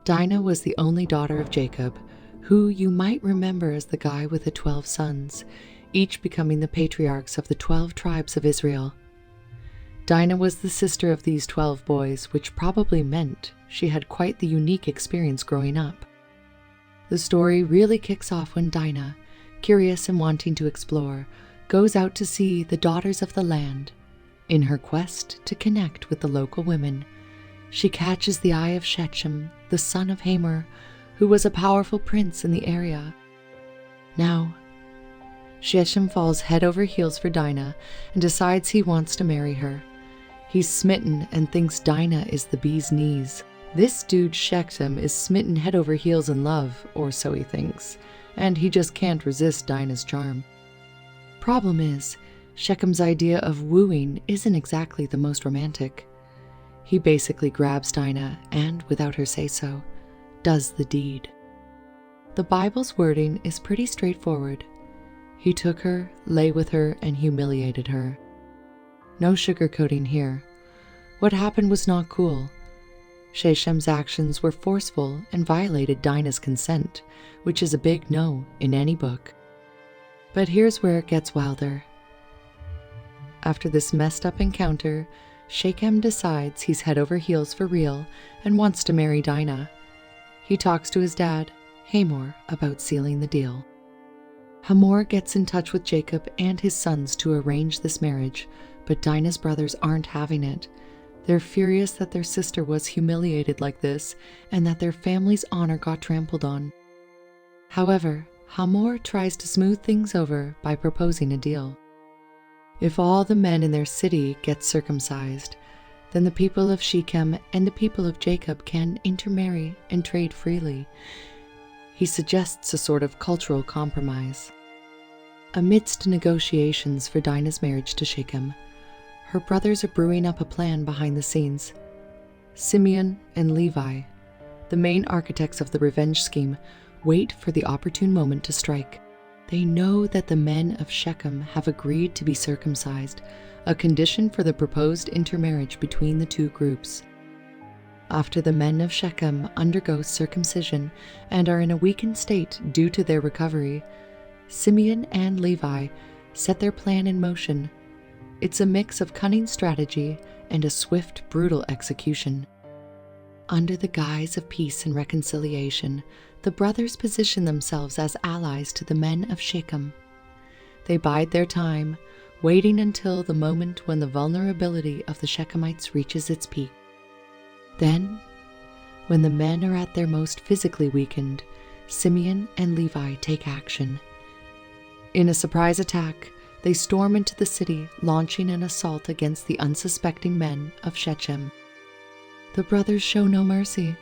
Dinah was the only daughter of Jacob, who you might remember as the guy with the 12 sons, each becoming the patriarchs of the 12 tribes of Israel. Dinah was the sister of these 12 boys, which probably meant she had quite the unique experience growing up. The story really kicks off when Dinah, curious and wanting to explore, goes out to see the daughters of the land. In her quest to connect with the local women, she catches the eye of Shechem, the son of Hamor, who was a powerful prince in the area. Now, Shechem falls head over heels for Dinah and decides he wants to marry her. He's smitten and thinks Dinah is the bee's knees. This dude Shechem is smitten head over heels in love, or so he thinks, and he just can't resist Dinah's charm. Problem is, Shechem's idea of wooing isn't exactly the most romantic. He basically grabs Dinah and, without her say-so, does the deed. The Bible's wording is pretty straightforward. He took her, lay with her, and humiliated her. No sugarcoating here. What happened was not cool. Shechem's actions were forceful and violated Dinah's consent, which is a big no in any book. But here's where it gets wilder. After this messed up encounter, Shechem decides he's head over heels for real and wants to marry Dinah. He talks to his dad, Hamor, about sealing the deal. Hamor gets in touch with Jacob and his sons to arrange this marriage, but Dinah's brothers aren't having it. They're furious that their sister was humiliated like this and that their family's honor got trampled on. However, Hamor tries to smooth things over by proposing a deal. If all the men in their city get circumcised, then the people of Shechem and the people of Jacob can intermarry and trade freely. He suggests a sort of cultural compromise. Amidst negotiations for Dinah's marriage to Shechem, her brothers are brewing up a plan behind the scenes. Simeon and Levi, the main architects of the revenge scheme, wait for the opportune moment to strike. They know that the men of Shechem have agreed to be circumcised, a condition for the proposed intermarriage between the two groups. After the men of Shechem undergo circumcision and are in a weakened state due to their recovery, Simeon and Levi set their plan in motion. It's a mix of cunning strategy and a swift, brutal execution. Under the guise of peace and reconciliation, the brothers position themselves as allies to the men of Shechem. They bide their time, waiting until the moment when the vulnerability of the Shechemites reaches its peak. Then, when the men are at their most physically weakened, Simeon and Levi take action. In a surprise attack, they storm into the city, launching an assault against the unsuspecting men of Shechem. The brothers show no mercy,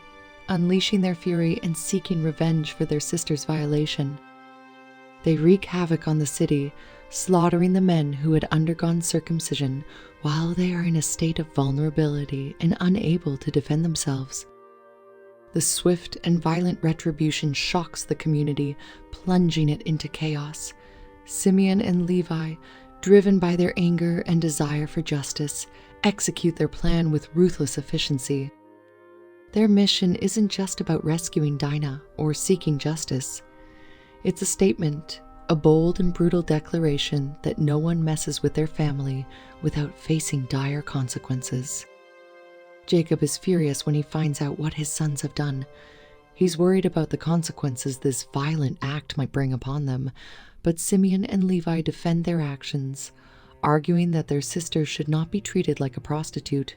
unleashing their fury and seeking revenge for their sister's violation. They wreak havoc on the city, slaughtering the men who had undergone circumcision while they are in a state of vulnerability and unable to defend themselves. The swift and violent retribution shocks the community, plunging it into chaos. Simeon and Levi, driven by their anger and desire for justice, execute their plan with ruthless efficiency. Their mission isn't just about rescuing Dinah or seeking justice. It's a statement, a bold and brutal declaration that no one messes with their family without facing dire consequences. Jacob is furious when he finds out what his sons have done. He's worried about the consequences this violent act might bring upon them, but Simeon and Levi defend their actions, arguing that their sister should not be treated like a prostitute.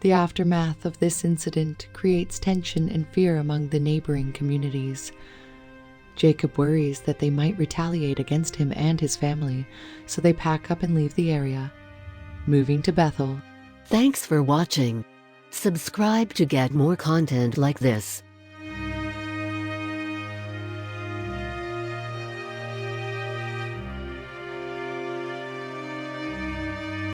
The aftermath of this incident creates tension and fear among the neighboring communities. Jacob worries that they might retaliate against him and his family, so they pack up and leave the area, moving to Bethel. Thanks for watching. Subscribe to get more content like this.